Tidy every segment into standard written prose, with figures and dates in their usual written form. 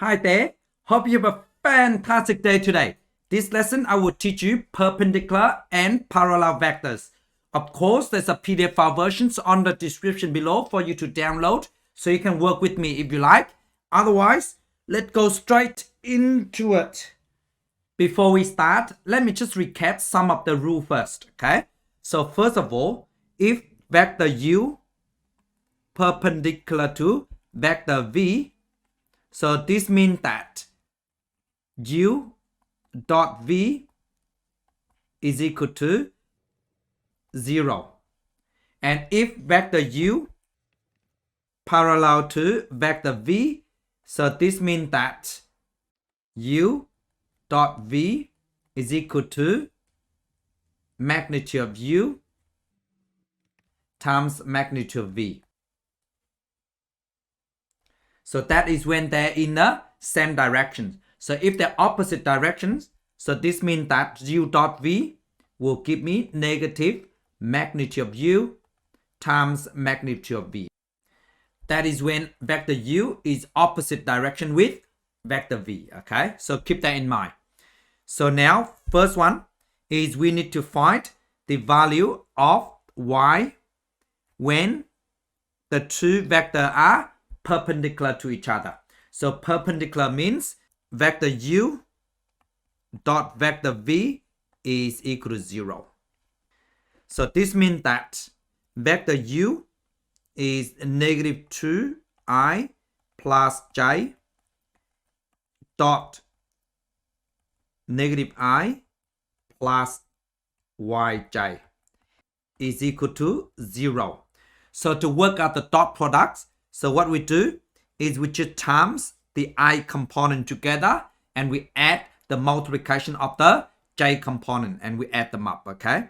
Hi there, hope you have a fantastic day today. This lesson I will teach you perpendicular and parallel vectors. Of course, there's a PDF file versions on the description below for you to download so you can work with me if you like. Otherwise, let's go straight into it. Before we start, let me just recap some of the rules first, okay? So first of all, if vector u perpendicular to vector v, so this means that u dot v is equal to 0. And if vector u parallel to vector v, so this means that u dot v is equal to magnitude of u times magnitude of v. So that is when they're in the same direction. So if they're opposite directions, so this means that u dot v will give me negative magnitude of u times magnitude of v. That is when vector u is opposite direction with vector v, okay? So keep that in mind. So now, first one is we need to find the value of y when the two vectors are perpendicular to each other. So perpendicular means vector u dot vector v is equal to 0. So this means that vector u is negative 2i plus j dot negative I plus yj is equal to 0. So to work out the dot products, so what we do is we just times the I component together and we add the multiplication of the j component and we add them up, okay?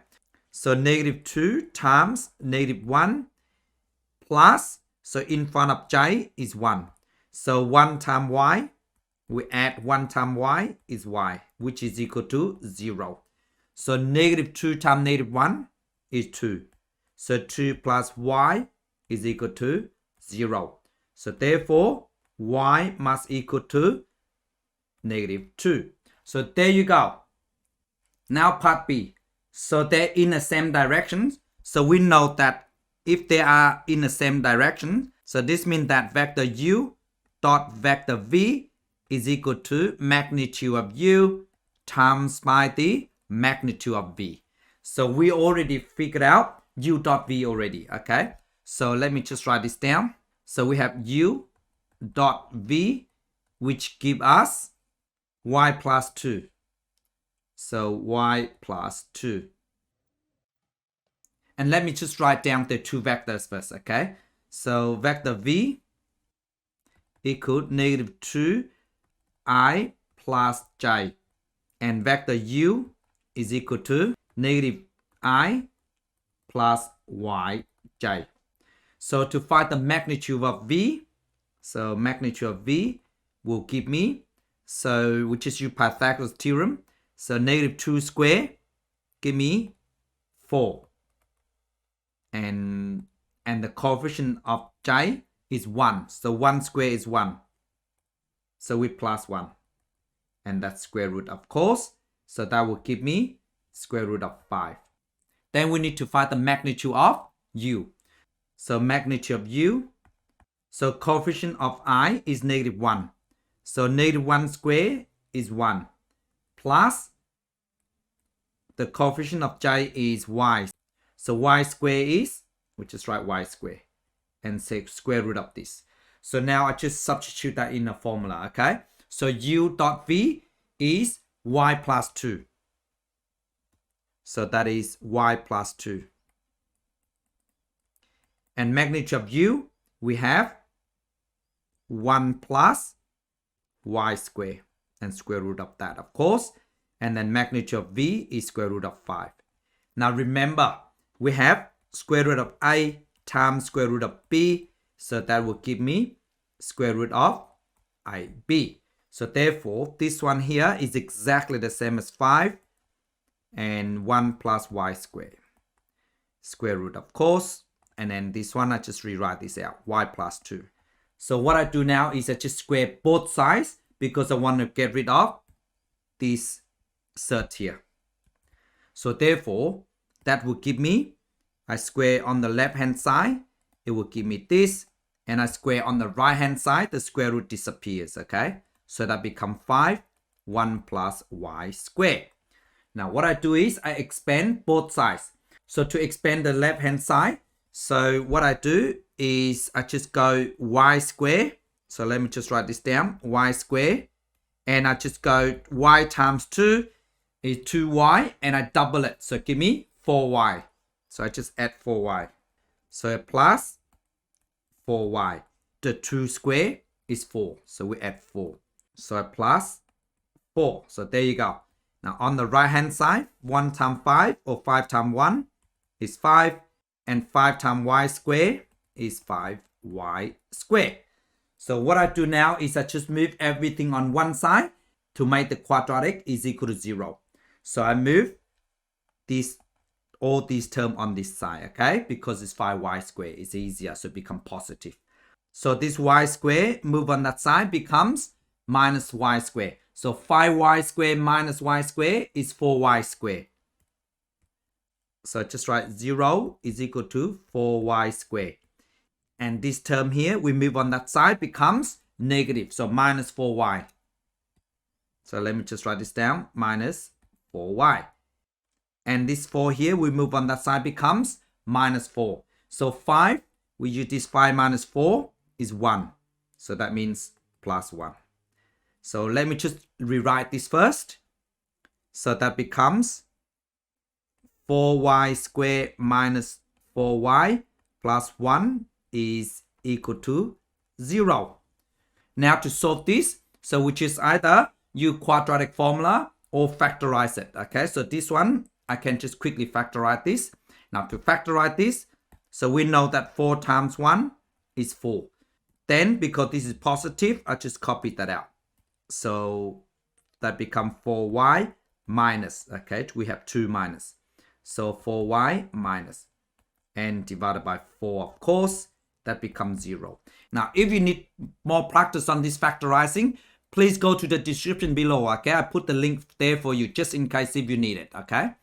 So negative 2 times negative 1 plus, so in front of j is 1. So 1 times y, we add 1 times y is y, which is equal to 0. So negative 2 times negative 1 is 2. So 2 plus y is equal to 0. So therefore, y must equal to negative 2. So there you go. Now part B. So they're in the same direction. So we know that if they are in the same direction, so this means that vector u dot vector v is equal to magnitude of u times by the magnitude of v. So we already figured out u dot v already, okay? So let me just write this down. So we have u dot v, which give us y plus 2. So y plus 2. And let me just write down the two vectors first, okay? So vector v equal negative 2i plus j. And vector u is equal to negative I plus yj. So to find the magnitude of v, so magnitude of v will give me, so we just use Pythagoras theorem. So negative 2 square give me 4. And the coefficient of j is 1. So 1 square is 1. So we plus 1. And that's square root, of course. So that will give me square root of 5. Then we need to find the magnitude of u. So magnitude of u. So coefficient of I is negative 1. So negative 1 square is 1. Plus the coefficient of j is y. So y square is, we just write y square and say square root of this. So now I just substitute that in a formula, okay? So u dot v is y plus 2. So that is y plus 2. And magnitude of u, we have 1 plus y square and square root of that, of course. And then magnitude of v is square root of 5. Now remember, we have square root of a times square root of b. So that will give me square root of ab. So therefore, this one here is exactly the same as 5 and 1 plus y square. Square root, of course. And then this one, I just rewrite this out, y plus 2. So what I do now is I just square both sides because I want to get rid of this cert here. So therefore, that will give me, I square on the left hand side, it will give me this, and I square on the right hand side, the square root disappears, okay? So that becomes 5, 1 plus y squared. Now what I do is I expand both sides. So to expand the left hand side, so what I do is I just go y squared. So let me just write this down, y squared. And I just go y times 2 is 2y, and I double it. So give me 4y. So I just add 4y. So plus 4y. The 2 squared is 4. So we add 4. So plus 4. So there you go. Now on the right hand side, 1 times 5 or 5 times 1 is 5. And 5 times y squared is 5y squared. So what I do now is I just move everything on one side to make the quadratic is equal to 0. So I move this, all these terms on this side, okay? Because it's 5y squared, it's easier, so it becomes positive. So this y squared move on that side becomes minus y squared. So 5y squared minus y squared is 4y squared. So just write 0 is equal to 4y squared. And this term here, we move on that side, becomes negative. So minus 4y. So let me just write this down, minus 4y. And this 4 here, we move on that side, becomes minus 4. So 5, we use this 5 minus 4 is 1. So that means plus 1. So let me just rewrite this first. So that becomes 4y squared minus 4y plus 1 is equal to 0. Now to solve this, so which is either use quadratic formula or factorize it. Okay, so this one, I can just quickly factorize this. Now to factorize this, so we know that 4 times 1 is 4. Then because this is positive, I just copy that out. So that becomes 4y minus, okay, we have 2 minus. So 4y minus, and divided by 4, of course, that becomes 0. Now, if you need more practice on this factorizing, please go to the description below, okay? I put the link there for you, just in case if you need it, okay?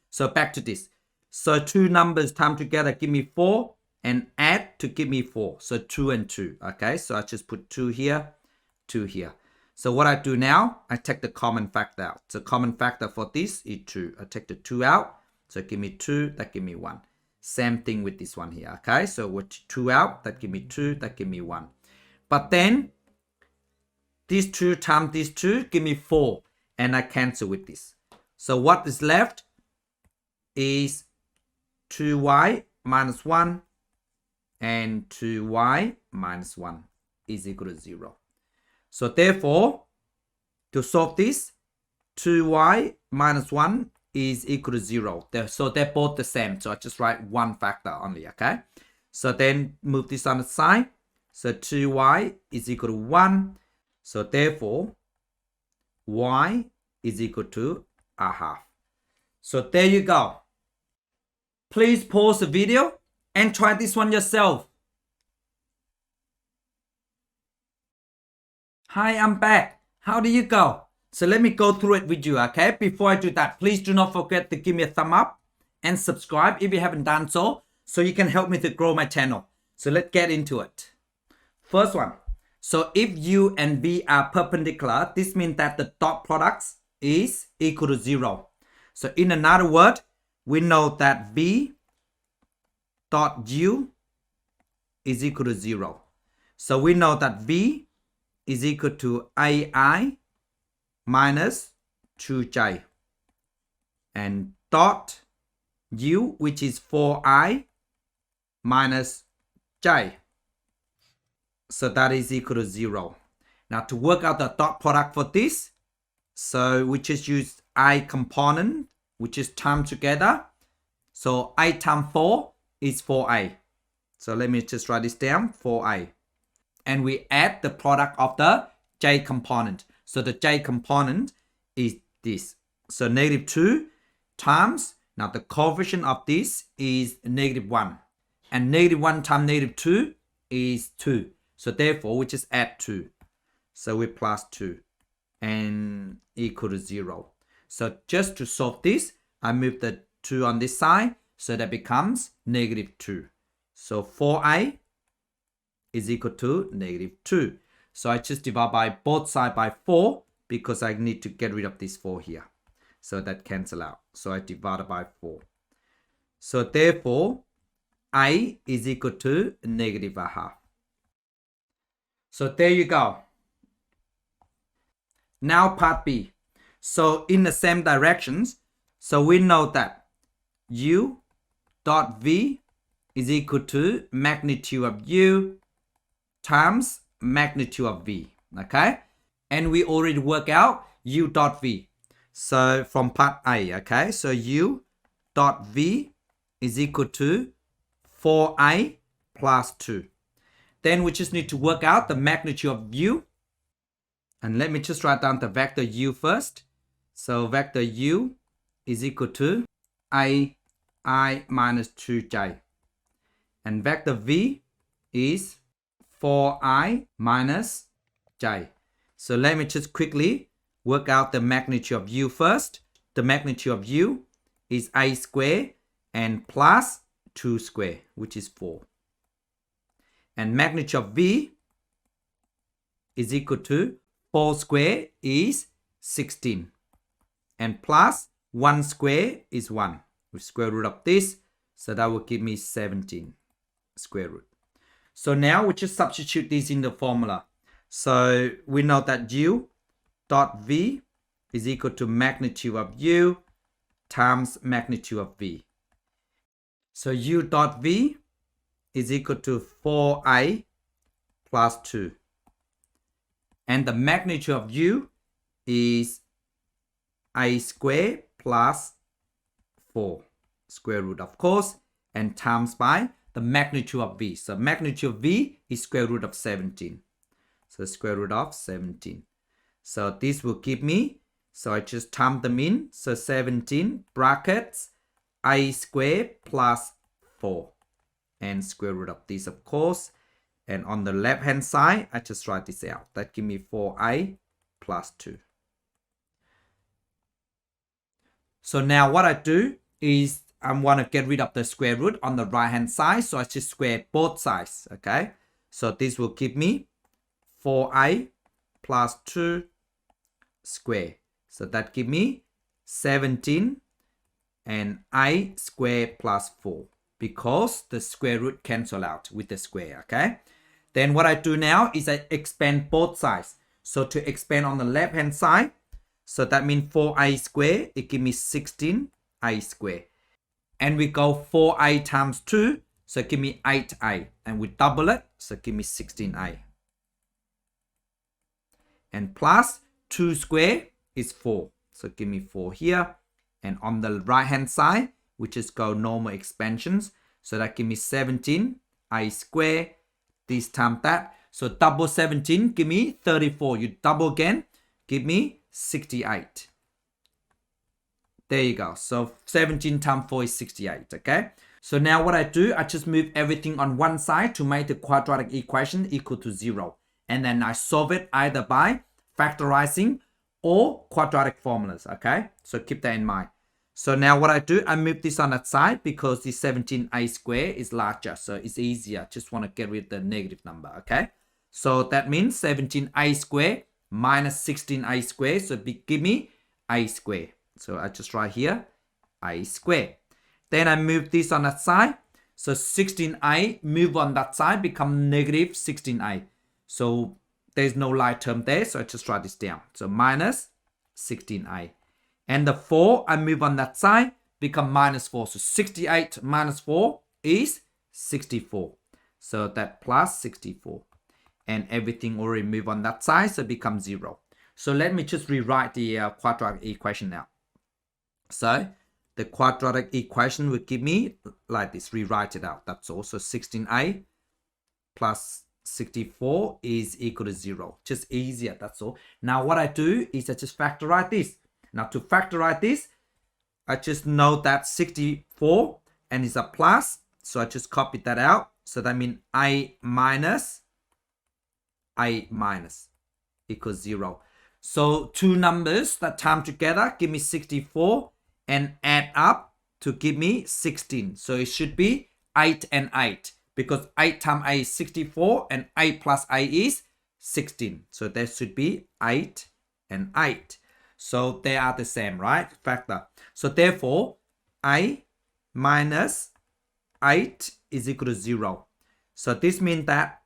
So back to this. So 2 numbers times together give me 4, and add to give me 4. So 2 and 2, okay? So I just put 2 here, 2 here. So what I do now, I take the common factor out. So common factor for this is 2. I take the 2 out, so give me 2, that give me 1. Same thing with this one here, okay? So with 2 out, that give me 2, that give me 1. But then, these 2 times these 2 give me 4. And I cancel with this. So what is left is 2y minus 1 and 2y minus 1 is equal to 0. So therefore, to solve this, 2y minus 1 is equal to 0. So they're both the same. So I just write one factor only, okay? So then move this on the side. So 2y is equal to 1. So therefore, y is equal to a half. So there you go. Please pause the video and try this one yourself. Hi, I'm back. How do you go? So let me go through it with you, okay? Before I do that, please do not forget to give me a thumb up and subscribe if you haven't done so you can help me to grow my channel. So let's get into it. First one. So if U and V are perpendicular, this means that the dot product is equal to 0. So in another word, we know that V dot U is equal to 0. So we know that V is equal to AI minus 2j. And dot U, which is 4i minus j. So that is equal to 0. Now to work out the dot product for this, so we just use I component, which is time together. So I times 4 is 4a. So let me just write this down, 4a. And we add the product of the j component. So the j component is this. So negative 2 times, now the coefficient of this is negative 1. And negative 1 times negative 2 is 2. So therefore, we just add 2. So we plus 2. and equal to 0. So just to solve this, I move the 2 on this side, so that becomes -2. So 4a is equal to -2. So I just divide by both sides by 4 because I need to get rid of this 4 here. So that cancel out. So I divide by 4. So therefore, a is equal to -1/2. So there you go. Now part B. So in the same directions, so we know that u dot v is equal to magnitude of u times magnitude of v, okay? And we already work out u dot v. So from part A, okay? So u dot v is equal to 4a plus 2. Then we just need to work out the magnitude of u. And let me just write down the vector u first. So vector u is equal to ai minus 2j. And vector v is 4i minus j. So let me just quickly work out the magnitude of u first. The magnitude of u is a squared and plus 2 squared, which is 4. And magnitude of v is equal to 4 squared is 16. And plus 1 squared is 1. We square root of this, so that will give me 17 square root. So now we just substitute this in the formula. So we know that u dot v is equal to magnitude of u times magnitude of v. So u dot v is equal to 4a plus 2. And the magnitude of u is a squared plus 4 square root, of course, and times by the magnitude of v. So magnitude of v is square root of 17. So square root of 17. So this will give me, so I just times them in. So 17 brackets a squared plus 4 and square root of this, of course. And on the left hand side, I just write this out. That give me 4a plus 2. So now what I do is I want to get rid of the square root on the right hand side. So I just square both sides. Okay. So this will give me 4a plus 2 square. So that give me 17 and a squared plus 4. Because the square root cancel out with the square. Okay. Then what I do now is I expand both sides. So to expand on the left hand side, so that means 4a squared, it gives me 16a squared. And we go 4a times 2, so give me 8a. And we double it, so give me 16a. And plus 2 squared is 4, so give me 4 here. And on the right hand side, we just go normal expansions. So that give me 17a squared. This time that. So double 17, give me 34. You double again, give me 68. There you go. So 17 times 4 is 68, okay? So now what I do, I just move everything on one side to make the quadratic equation equal to 0. And then I solve it either by factorizing or quadratic formulas, okay? So keep that in mind. So now what I do, I move this on that side because the 17a squared is larger. So it's easier. Just want to get rid of the negative number, okay? So that means 17a squared minus 16a squared. So give me a squared. So I just write here a squared. Then I move this on that side. So 16a move on that side, become negative 16a. So there's no like term there. So I just write this down. So minus 16a. And the 4, I move on that side, become minus 4. So 68 minus 4 is 64. So that plus 64. And everything already move on that side, so it becomes 0. So let me just rewrite the quadratic equation now. So the quadratic equation will give me like this. Rewrite it out. That's all. So 16a plus 64 is equal to 0. Just easier. That's all. Now what I do is I just factorize this. Now to factorize this, I just know that 64 and it's a plus. So I just copy that out. So that means a minus equals 0. So two numbers that time together give me 64 and add up to give me 16. So it should be 8 and 8 because 8 times 8 is 64 and 8 plus 8 is 16. So that should be 8 and 8. So they are the same, right? Factor. So therefore, I minus 8 is equal to 0. So this means that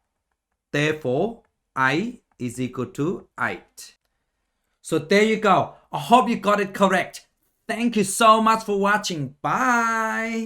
therefore I is equal to 8. So there you go. I hope you got it correct. Thank you so much for watching. Bye.